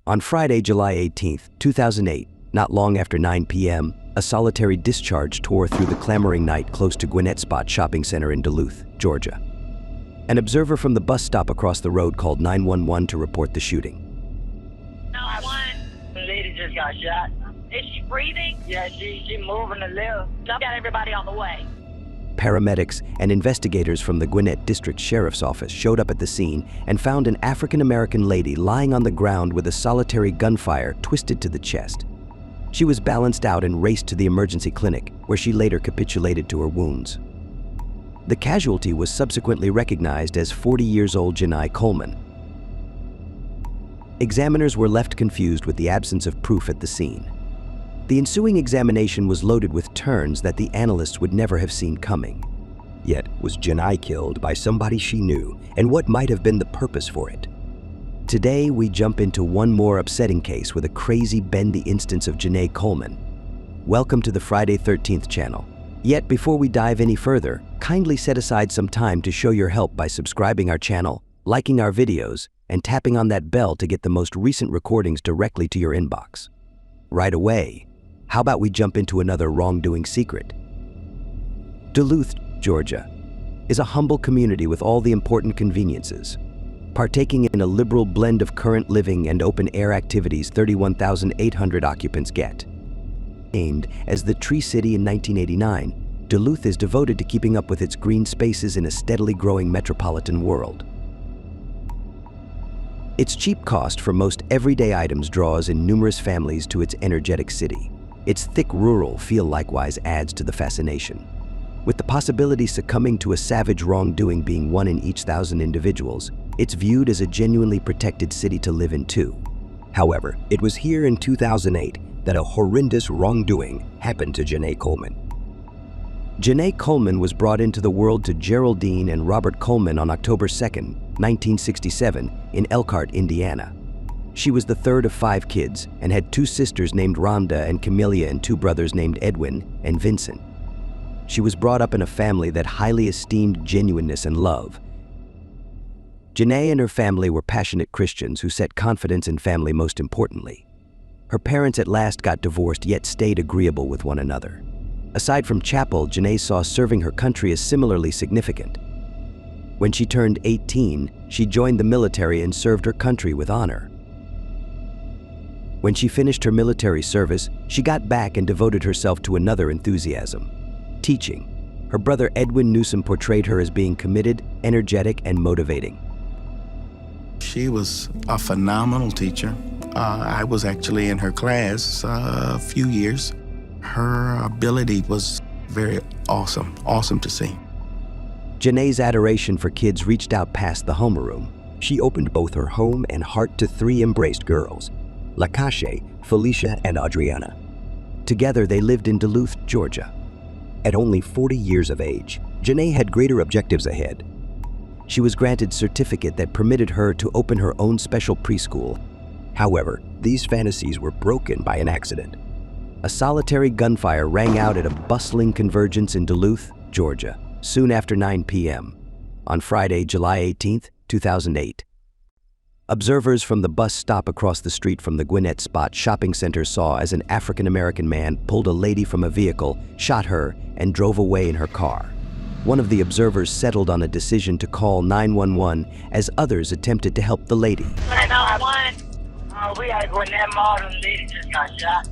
On Friday, July 18, 2008, not long after 9 p.m., a solitary discharge tore through the clamoring night close to Gwinnett Place shopping center in Duluth, Georgia. An observer from the bus stop across the road called 911 to report the shooting. 911. The lady just got shot. Is she breathing? Yeah, she's moving a little. I've got everybody on the way. Paramedics and investigators from the Gwinnett District Sheriff's Office showed up at the scene and found an African-American lady lying on the ground with a solitary gunfire twisted to the chest. She was balanced out and raced to the emergency clinic, where she later capitulated to her wounds. The casualty was subsequently recognized as 40-year-old Genai Coleman. Examiners were left confused with the absence of proof at the scene. The ensuing examination was loaded with turns that the analysts would never have seen coming. Yet, was Genai killed by somebody she knew, and what might have been the purpose for it? Today, we jump into one more upsetting case with a crazy bendy instance of Genai Coleman. Welcome to the Friday 13th channel. Yet, before we dive any further, kindly set aside some time to show your help by subscribing our channel, liking our videos, and tapping on that bell to get the most recent recordings directly to your inbox. Right away, how about we jump into another wrongdoing secret? Duluth, Georgia, is a humble community with all the important conveniences. Partaking in a liberal blend of current living and open-air activities 31,800 occupants get. Aimed as the Tree City in 1989, Duluth is devoted to keeping up with its green spaces in a steadily growing metropolitan world. Its cheap cost for most everyday items draws in numerous families to its energetic city. Its thick rural feel likewise adds to the fascination. With the possibility succumbing to a savage wrongdoing being 1 in each 1,000 individuals, it's viewed as a genuinely protected city to live in too. However, it was here in 2008 that a horrendous wrongdoing happened to Genai Coleman. Genai Coleman was brought into the world to Geraldine and Robert Coleman on October 2, 1967, in Elkhart, Indiana. She was the third of 5 kids and had 2 sisters named Rhonda and Camelia and 2 brothers named Edwin and Vincent. She was brought up in a family that highly esteemed genuineness and love. Genai and her family were passionate Christians who set confidence in family most importantly. Her parents at last got divorced yet stayed agreeable with one another. Aside from chapel, Genai saw serving her country as similarly significant. When she turned 18, she joined the military and served her country with honor. When she finished her military service, she got back and devoted herself to another enthusiasm: teaching. Her brother Edwin Newsom portrayed her as being committed, energetic, and motivating. She was a phenomenal teacher. I was actually in her class a few years. Her ability was very awesome to see. Genai's adoration for kids reached out past the homeroom. She opened both her home and heart to 3 embraced girls: Lakasha, Felicia, and Adriana. Together, they lived in Duluth, Georgia. At only 40 years of age, Genai had greater objectives ahead. She was granted a certificate that permitted her to open her own special preschool. However, these fantasies were broken by an accident. A solitary gunfire rang out at a bustling convergence in Duluth, Georgia, soon after 9 p.m. on Friday, July 18, 2008. Observers from the bus stop across the street from the Gwinnett Place shopping center saw as an African-American man pulled a lady from a vehicle, shot her, and drove away in her car. One of the observers settled on a decision to call 911 as others attempted to help the lady. 911. We at Gwinnett Mall, the lady just got shot.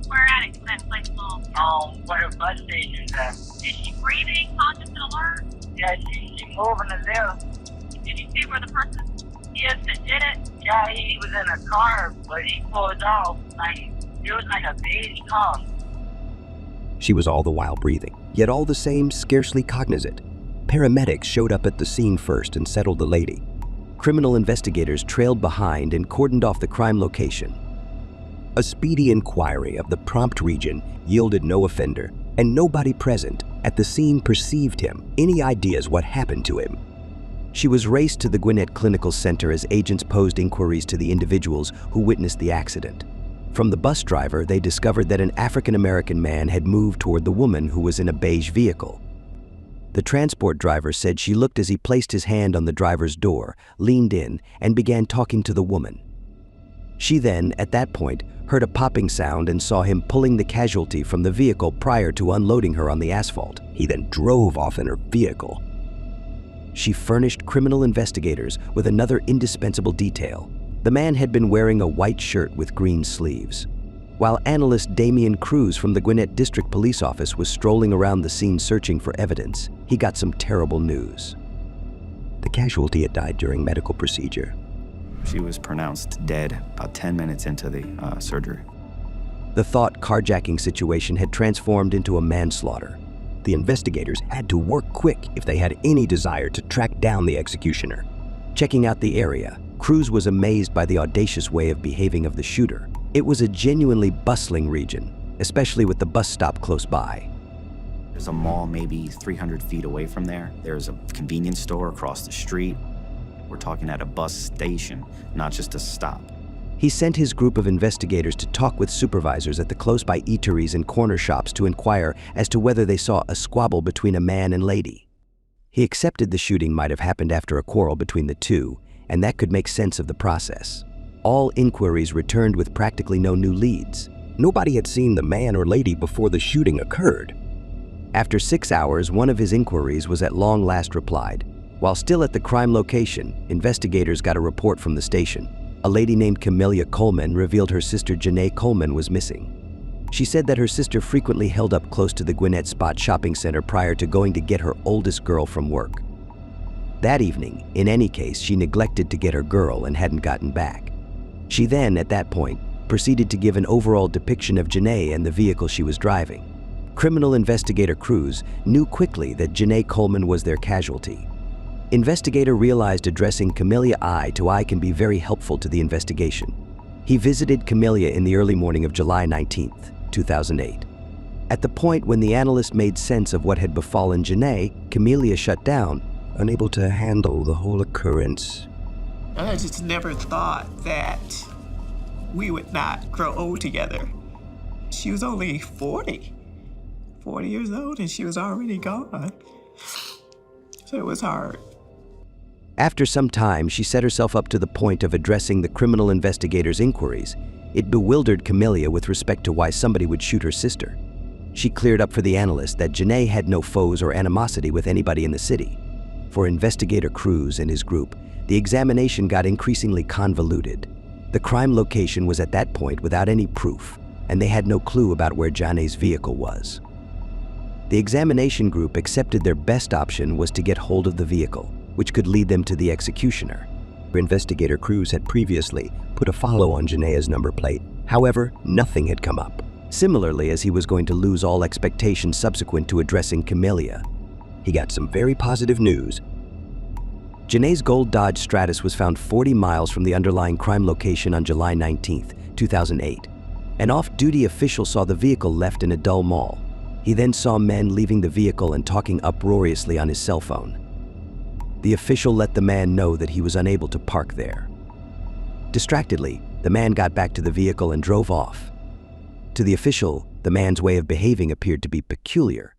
We're at Gwinnett Place Mall. Where the bus station's at. Is she breathing, conscious and alert? Yeah, she's moving a little. Did you see where the person is that did it? Yeah, he was in a car, but he pulled off. It was like a baby car. She was all the while breathing, yet all the same scarcely cognizant. Paramedics showed up at the scene first and settled the lady. Criminal investigators trailed behind and cordoned off the crime location. A speedy inquiry of the prompt region yielded no offender, and nobody present at the scene perceived him. Any ideas what happened to him? She was raced to the Gwinnett Clinical Center as agents posed inquiries to the individuals who witnessed the accident. From the bus driver, they discovered that an African-American man had moved toward the woman who was in a beige vehicle. The transport driver said she looked as he placed his hand on the driver's door, leaned in, and began talking to the woman. She then, at that point, heard a popping sound and saw him pulling the casualty from the vehicle prior to unloading her on the asphalt. He then drove off in her vehicle. She furnished criminal investigators with another indispensable detail. The man had been wearing a white shirt with green sleeves. While analyst Damian Cruz from the Gwinnett District Police Office was strolling around the scene searching for evidence, he got some terrible news. The casualty had died during medical procedure. She was pronounced dead about 10 minutes into the surgery. The thought carjacking situation had transformed into a manslaughter. The investigators had to work quick if they had any desire to track down the executioner. Checking out the area, Cruz was amazed by the audacious way of behaving of the shooter. It was a genuinely bustling region, especially with the bus stop close by. There's a mall maybe 300 feet away from there. There's a convenience store across the street. We're talking at a bus station, not just a stop. He sent his group of investigators to talk with supervisors at the close-by eateries and corner shops to inquire as to whether they saw a squabble between a man and lady. He accepted the shooting might have happened after a quarrel between the two, and that could make sense of the process. All inquiries returned with practically no new leads. Nobody had seen the man or lady before the shooting occurred. After 6 hours, one of his inquiries was at long last replied. While still at the crime location, investigators got a report from the station. A lady named Genai Coleman revealed her sister Genai Coleman was missing. She said that her sister frequently held up close to the Gwinnett Spot shopping center prior to going to get her oldest girl from work. That evening, in any case, she neglected to get her girl and hadn't gotten back. She then, at that point, proceeded to give an overall depiction of Genai and the vehicle she was driving. Criminal investigator Cruz knew quickly that Genai Coleman was their casualty. Investigator realized addressing Camellia eye to eye can be very helpful to the investigation. He visited Camellia in the early morning of July 19, 2008. At the point when the analyst made sense of what had befallen Genai, Camellia shut down, unable to handle the whole occurrence. I just never thought that we would not grow old together. She was only 40 years old, and she was already gone. So it was hard. After some time, she set herself up to the point of addressing the criminal investigators' inquiries. It bewildered Camellia with respect to why somebody would shoot her sister. She cleared up for the analyst that Genai had no foes or animosity with anybody in the city. For investigator Cruz and his group, the examination got increasingly convoluted. The crime location was at that point without any proof, and they had no clue about where Genai's vehicle was. The examination group accepted their best option was to get hold of the vehicle, which could lead them to the executioner. Investigator Cruz had previously put a follow on Genai's number plate. However, nothing had come up. Similarly, as he was going to lose all expectations subsequent to addressing Camellia, he got some very positive news. Genai's gold Dodge Stratus was found 40 miles from the underlying crime location on July 19, 2008. An off-duty official saw the vehicle left in a dull mall. He then saw men leaving the vehicle and talking uproariously on his cell phone. The official let the man know that he was unable to park there. Distractedly, the man got back to the vehicle and drove off. To the official, the man's way of behaving appeared to be peculiar.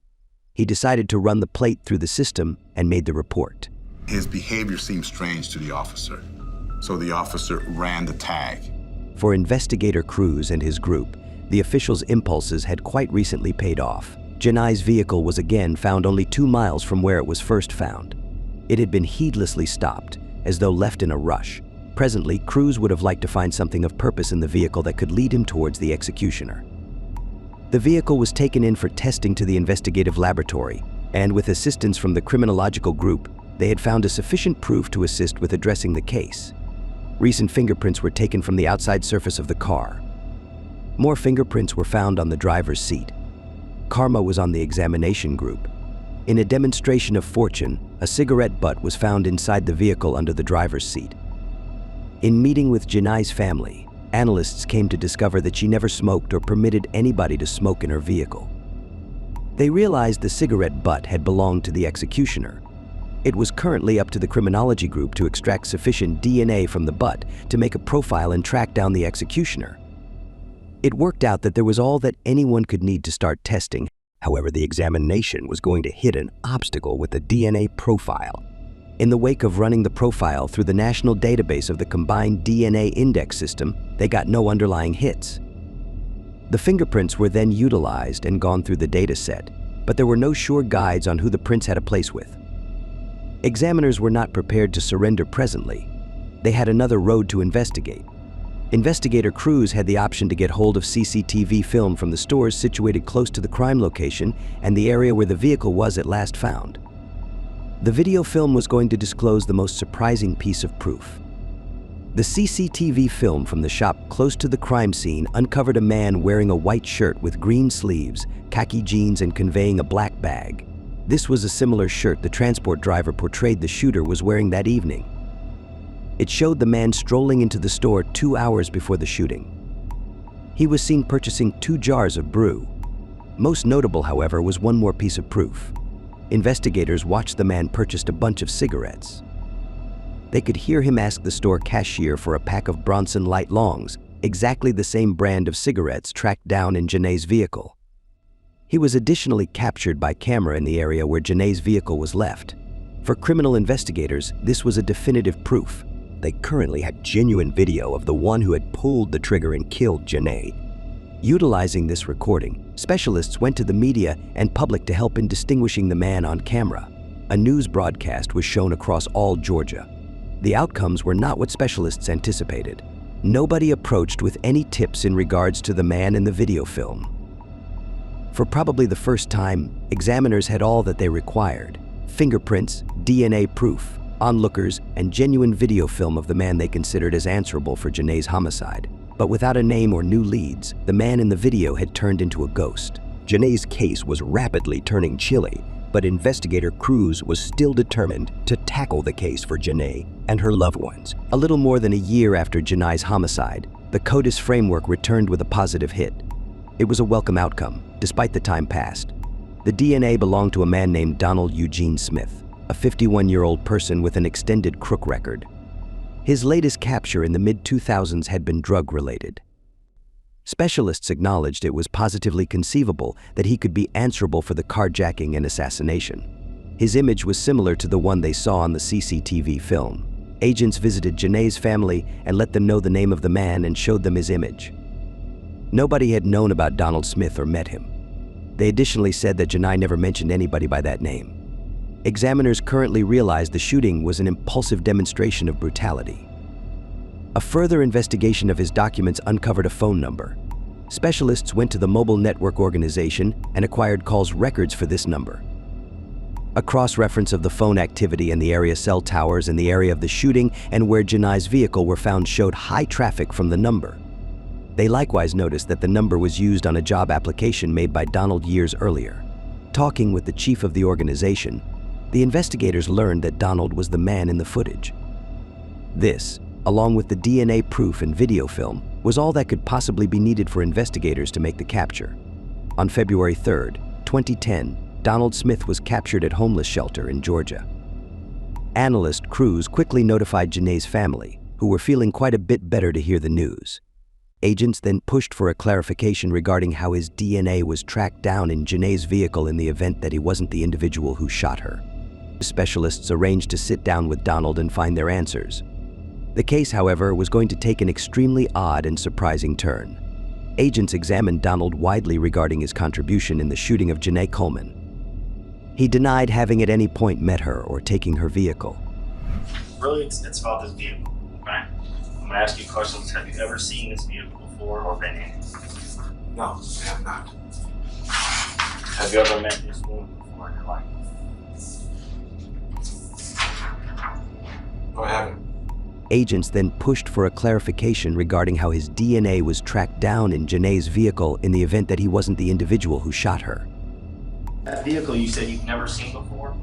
He decided to run the plate through the system and made the report. His behavior seemed strange to the officer, so the officer ran the tag. For investigator Cruz and his group, the official's impulses had quite recently paid off. Genai's vehicle was again found only 2 miles from where it was first found. It had been heedlessly stopped, as though left in a rush. Presently, Cruz would have liked to find something of purpose in the vehicle that could lead him towards the executioner. The vehicle was taken in for testing to the investigative laboratory, and with assistance from the criminological group, they had found a sufficient proof to assist with addressing the case. Recent fingerprints were taken from the outside surface of the car. More fingerprints were found on the driver's seat. Karma was on the examination group. In a demonstration of fortune, a cigarette butt was found inside the vehicle under the driver's seat. In meeting with Genai's family, analysts came to discover that she never smoked or permitted anybody to smoke in her vehicle. They realized the cigarette butt had belonged to the executioner. It was currently up to the criminology group to extract sufficient DNA from the butt to make a profile and track down the executioner. It worked out that there was all that anyone could need to start testing. However, the examination was going to hit an obstacle with the DNA profile. In the wake of running the profile through the national database of the combined DNA index system, they got no underlying hits. The fingerprints were then utilized and gone through the data set, but there were no sure guides on who the prints had a place with. Examiners were not prepared to surrender presently. They had another road to investigate. Investigator crews had the option to get hold of CCTV film from the stores situated close to the crime location and the area where the vehicle was at last found. The video film was going to disclose the most surprising piece of proof. The CCTV film from the shop close to the crime scene uncovered a man wearing a white shirt with green sleeves, khaki jeans, and conveying a black bag. This was a similar shirt the transport driver portrayed the shooter was wearing that evening. It showed the man strolling into the store 2 hours before the shooting. He was seen purchasing 2 jars of brew. Most notable, however, was one more piece of proof. Investigators watched the man purchase a bunch of cigarettes. They could hear him ask the store cashier for a pack of Bronson Light Longs, exactly the same brand of cigarettes tracked down in Genai's vehicle. He was additionally captured by camera in the area where Genai's vehicle was left. For criminal investigators, this was a definitive proof. They currently had genuine video of the one who had pulled the trigger and killed Genai. Utilizing this recording, specialists went to the media and public to help in distinguishing the man on camera. A news broadcast was shown across all Georgia. The outcomes were not what specialists anticipated. Nobody approached with any tips in regards to the man in the video film. For probably the first time, examiners had all that they required: fingerprints, DNA proof, onlookers, and genuine video film of the man they considered as answerable for Genai's homicide. But without a name or new leads, the man in the video had turned into a ghost. Genai's case was rapidly turning chilly, but investigator Cruz was still determined to tackle the case for Genai and her loved ones. A little more than a year after Genai's homicide, the CODIS framework returned with a positive hit. It was a welcome outcome, despite the time passed. The DNA belonged to a man named Donald Eugene Smith, a 51-year-old person with an extended crook record. His latest capture in the mid-2000s had been drug-related. Specialists acknowledged it was positively conceivable that he could be answerable for the carjacking and assassination. His image was similar to the one they saw on the CCTV film. Agents visited Genai's family and let them know the name of the man and showed them his image. Nobody had known about Donald Smith or met him. They additionally said that Genai never mentioned anybody by that name. Examiners currently realize the shooting was an impulsive demonstration of brutality. A further investigation of his documents uncovered a phone number. Specialists went to the Mobile Network Organization and acquired calls records for this number. A cross-reference of the phone activity and the area cell towers in the area of the shooting and where Genai's vehicle were found showed high traffic from the number. They likewise noticed that the number was used on a job application made by Donald years earlier. Talking with the chief of the organization, the investigators learned that Donald was the man in the footage. This, along with the DNA proof and video film, was all that could possibly be needed for investigators to make the capture. On February 3rd, 2010, Donald Smith was captured at homeless shelter in Georgia. Analyst Cruz quickly notified Genai's family, who were feeling quite a bit better to hear the news. Agents then pushed for a clarification regarding how his DNA was tracked down in Genai's vehicle in the event that he wasn't the individual who shot her. Specialists arranged to sit down with Donald and find their answers. The case, however, was going to take an extremely odd and surprising turn. Agents examined Donald widely regarding his contribution in the shooting of Genai Coleman. He denied having at any point met her or taking her vehicle. Really, it's about this vehicle, okay? I'm gonna ask you questions. Have you ever seen this vehicle before or been in it? No, I have not. Have you ever met this woman before in your life? No, I haven't. Agents then pushed for a clarification regarding how his DNA was tracked down in Genai's vehicle in the event that he wasn't the individual who shot her. That vehicle you said you've never seen before,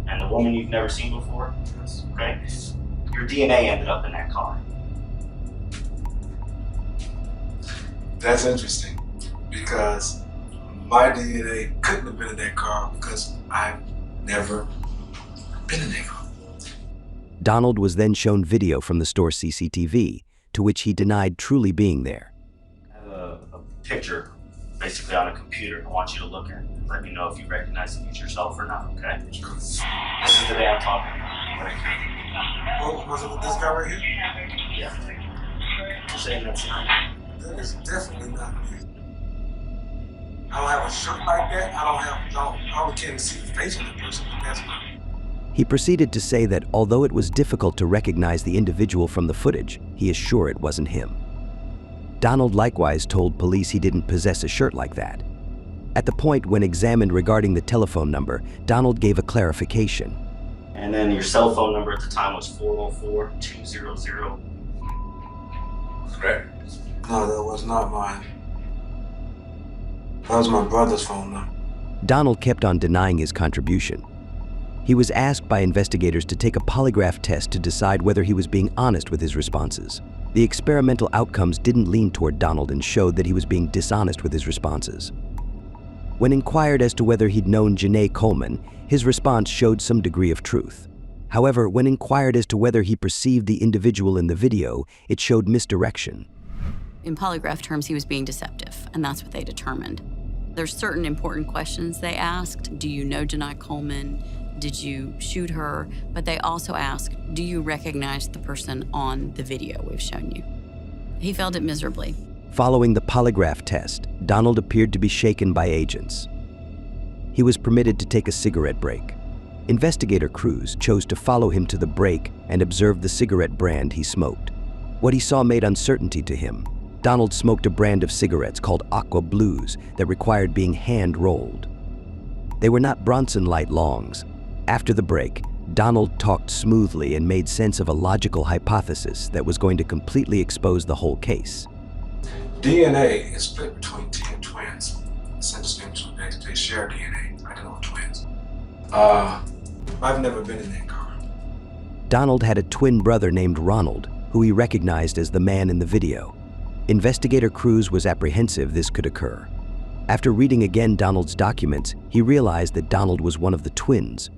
and the woman you've never seen before, okay? Your DNA ended up in that car. That's interesting, because my DNA couldn't have been in that car because I've never been in that car. Donald was then shown video from the store CCTV, to which he denied truly being there. I have a picture, basically on a computer. I want you to look at it. Let me know if you recognize it as yourself or not, okay? This is the day I'm talking about. Oh, was it with this guy right here? Yeah. You're saying that's not you? That is definitely not me. I don't have a shirt like that. I only can't see the face of the person, but that's not me. He proceeded to say that although it was difficult to recognize the individual from the footage, he is sure it wasn't him. Donald likewise told police he didn't possess a shirt like that. At the point when examined regarding the telephone number, Donald gave a clarification. And then your cell phone number at the time was 404-200. Correct. No, that was not mine. That was my brother's phone number. Donald kept on denying his contribution. He was asked by investigators to take a polygraph test to decide whether he was being honest with his responses. The experimental outcomes didn't lean toward Donald and showed that he was being dishonest with his responses. When inquired as to whether he'd known Genai Coleman, his response showed some degree of truth. However, when inquired as to whether he perceived the individual in the video, it showed misdirection. In polygraph terms, he was being deceptive, and that's what they determined. There's certain important questions they asked. Do you know Genai Coleman? Did you shoot her? But they also asked, do you recognize the person on the video we've shown you? He failed it miserably. Following the polygraph test, Donald appeared to be shaken by agents. He was permitted to take a cigarette break. Investigator Cruz chose to follow him to the break and observe the cigarette brand he smoked. What he saw made uncertainty to him. Donald smoked a brand of cigarettes called Aqua Blues that required being hand-rolled. They were not Bronson Light Longs. After the break, Donald talked smoothly and made sense of a logical hypothesis that was going to completely expose the whole case. DNA is split between 10 twins. It's interesting, they share DNA, identical twins. I've never been in that car. Donald had a twin brother named Ronald, who he recognized as the man in the video. Investigator Cruz was apprehensive this could occur. After reading again Donald's documents, he realized that Donald was one of the twins.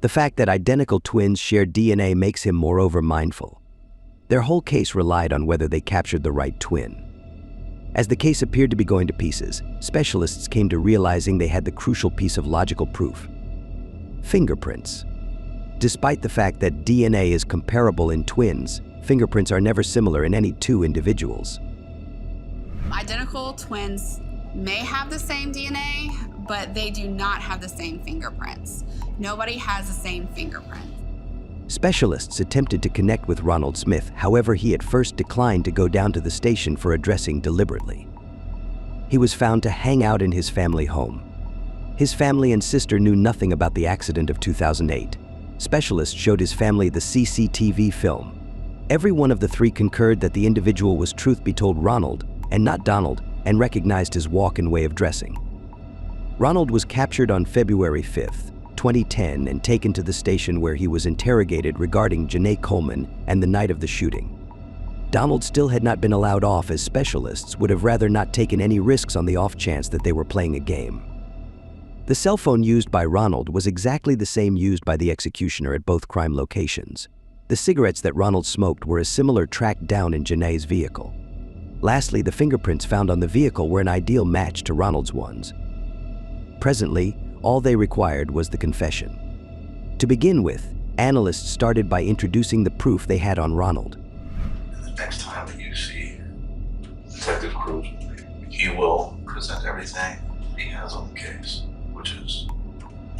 The fact that identical twins shared DNA makes him moreover mindful. Their whole case relied on whether they captured the right twin. As the case appeared to be going to pieces, specialists came to realizing they had the crucial piece of logical proof: fingerprints. Despite the fact that DNA is comparable in twins, fingerprints are never similar in any two individuals. Identical twins may have the same DNA, but they do not have the same fingerprints. Nobody has the same fingerprint. Specialists attempted to connect with Ronald Smith, however he at first declined to go down to the station for a dressing deliberately. He was found to hang out in his family home. His family and sister knew nothing about the accident of 2008. Specialists showed his family the CCTV film. Every one of the three concurred that the individual was, truth be told, Ronald and not Donald, and recognized his walk and way of dressing. Ronald was captured on February 5th, 2010 and taken to the station where he was interrogated regarding Genai Coleman and the night of the shooting. Donald still had not been allowed off, as specialists would have rather not taken any risks on the off chance that they were playing a game. The cell phone used by Ronald was exactly the same used by the executioner at both crime locations. The cigarettes that Ronald smoked were a similar tracked down in Genai's vehicle. Lastly, the fingerprints found on the vehicle were an ideal match to Ronald's ones. Presently, all they required was the confession. To begin with, analysts started by introducing the proof they had on Ronald. The next time that you see Detective Cruz, he will present everything he has on the case, which is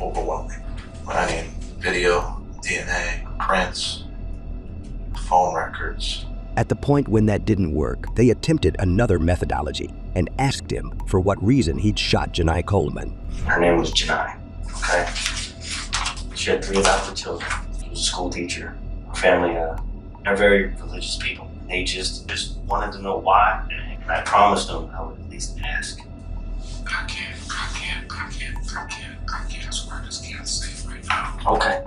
overwhelming. I mean, video, DNA, prints, phone records. At the point when that didn't work, they attempted another methodology and asked him for what reason he'd shot Genai Coleman. Her name was Genai, okay? She had 3 adopted children. She was a school teacher. Her family, they're very religious people. They just wanted to know why, and I promised them I would at least ask. I can't. I swear I just can't say right now. Okay.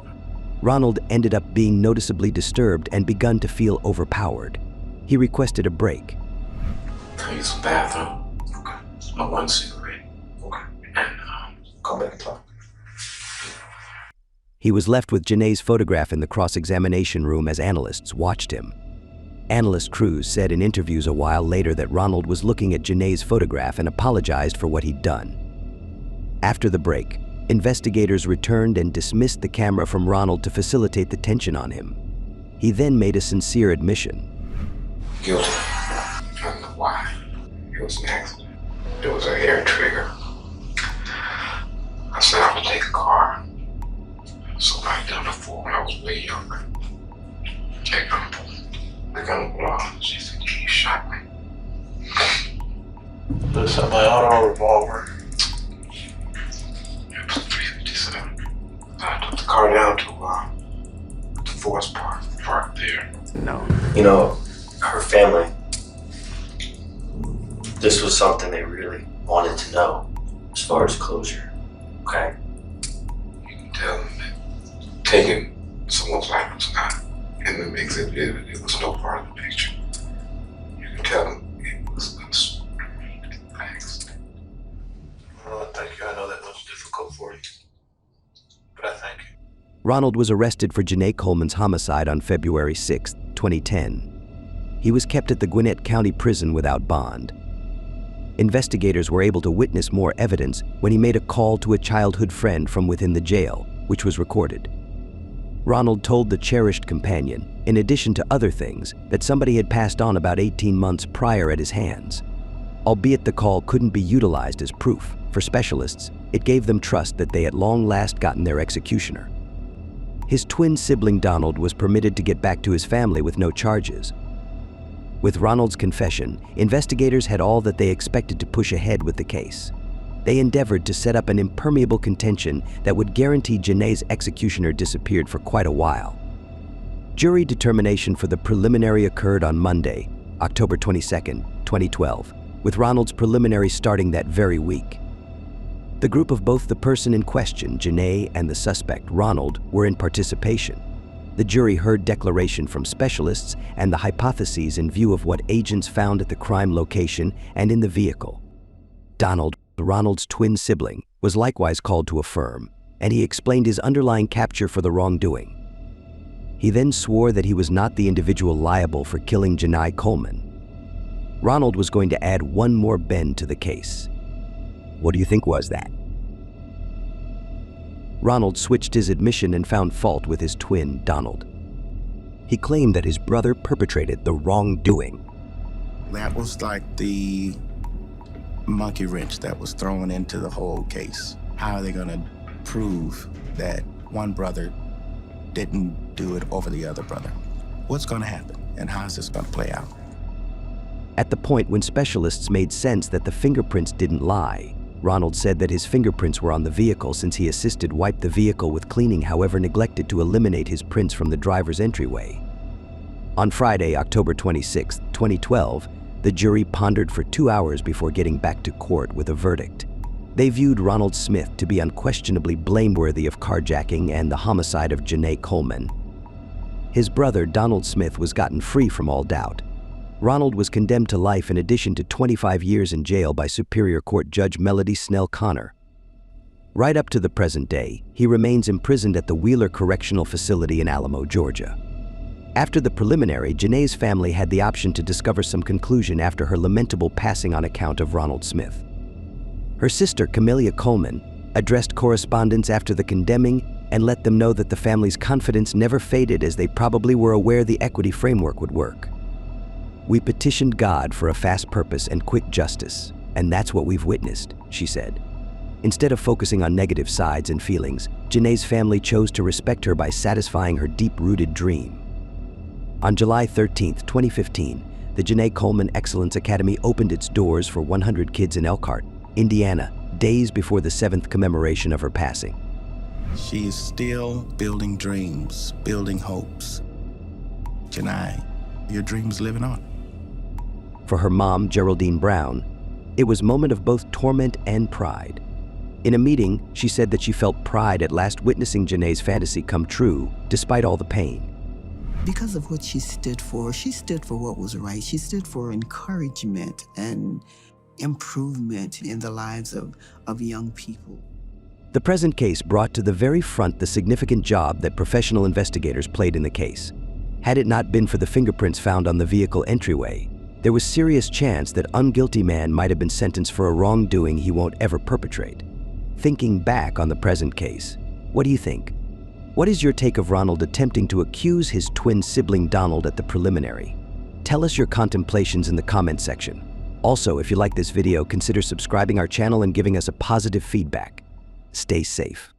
Ronald ended up being noticeably disturbed and begun to feel overpowered. He requested a break. I'll use the bathroom. Okay. Smoke 1 cigarette. Okay. And come back and talk. He was left with Genai's photograph in the cross-examination room as analysts watched him. Analyst Cruz said in interviews a while later that Ronald was looking at Genai's photograph and apologized for what he'd done. After the break, Investigators returned and dismissed the camera from Ronald to facilitate the tension on him. He then made a sincere admission. Guilty. I don't know why. It was an accident. It was a hair trigger. I set out to take a car. Somebody done before when I was way younger. Check on the gun block. She said, he shot me. This is my auto revolver. It was 357. I took the car down to Forest Park. Parked there. No. You know, her family, this was something they really wanted to know as far as closure, okay? You can tell them that taking someone's life was not in the mix. It was no part of the picture. You can tell them it was an accident. Well, thank you. I know that was difficult for you, but I thank you. Ronald was arrested for Genai Coleman's homicide on February 6, 2010. He was kept at the Gwinnett County Prison without bond. Investigators were able to witness more evidence when he made a call to a childhood friend from within the jail, which was recorded. Ronald told the cherished companion, in addition to other things, that somebody had passed on about 18 months prior at his hands. Albeit the call couldn't be utilized as proof, for specialists, it gave them trust that they at long last gotten their executioner. His twin sibling Donald was permitted to get back to his family with no charges. With Ronald's confession, investigators had all that they expected to push ahead with the case. They endeavored to set up an impermeable contention that would guarantee Genai's executioner disappeared for quite a while. Jury determination for the preliminary occurred on Monday, October 22, 2012, with Ronald's preliminary starting that very week. The group of both the person in question, Genai, and the suspect, Ronald, were in participation. The jury heard declaration from specialists and the hypotheses in view of what agents found at the crime location and in the vehicle. Donald, Ronald's twin sibling, was likewise called to affirm, and he explained his underlying capture for the wrongdoing. He then swore that he was not the individual liable for killing Genai Coleman. Ronald was going to add one more bend to the case. What do you think was that? Ronald switched his admission and found fault with his twin, Donald. He claimed that his brother perpetrated the wrongdoing. That was like the monkey wrench that was thrown into the whole case. How are they going to prove that one brother didn't do it over the other brother? What's going to happen, and how is this going to play out? At the point when specialists made sense that the fingerprints didn't lie, Ronald said that his fingerprints were on the vehicle since he assisted wipe the vehicle with cleaning, however neglected to eliminate his prints from the driver's entryway. On Friday, October 26, 2012, the jury pondered for 2 hours before getting back to court with a verdict. They viewed Ronald Smith to be unquestionably blameworthy of carjacking and the homicide of Genai Coleman. His brother, Donald Smith, was gotten free from all doubt. Ronald was condemned to life in addition to 25 years in jail by Superior Court Judge Melody Snell Connor. Right up to the present day, he remains imprisoned at the Wheeler Correctional Facility in Alamo, Georgia. After the preliminary, Genai's family had the option to discover some conclusion after her lamentable passing on account of Ronald Smith. Her sister, Camellia Coleman, addressed correspondents after the condemning and let them know that the family's confidence never faded, as they probably were aware the equity framework would work. "We petitioned God for a fast purpose and quick justice, and that's what we've witnessed," she said. Instead of focusing on negative sides and feelings, Genai's family chose to respect her by satisfying her deep-rooted dream. On July 13, 2015, the Genai Coleman Excellence Academy opened its doors for 100 kids in Elkhart, Indiana, days before the 7th commemoration of her passing. She is still building dreams, building hopes. Genai, your dream's living on. For her mom, Geraldine Brown, it was a moment of both torment and pride. In a meeting, she said that she felt pride at last witnessing Genai's fantasy come true, despite all the pain. Because of what she stood for what was right. She stood for encouragement and improvement in the lives of young people. The present case brought to the very front the significant job that professional investigators played in the case. Had it not been for the fingerprints found on the vehicle entryway, there was serious chance that unguilty man might have been sentenced for a wrongdoing he won't ever perpetrate. thinking back on the present case, what do you think? What is your take of Ronald attempting to accuse his twin sibling Donald at the preliminary? Tell us your contemplations in the comment section. Also, if you like this video, consider subscribing our channel and giving us a positive feedback. Stay safe.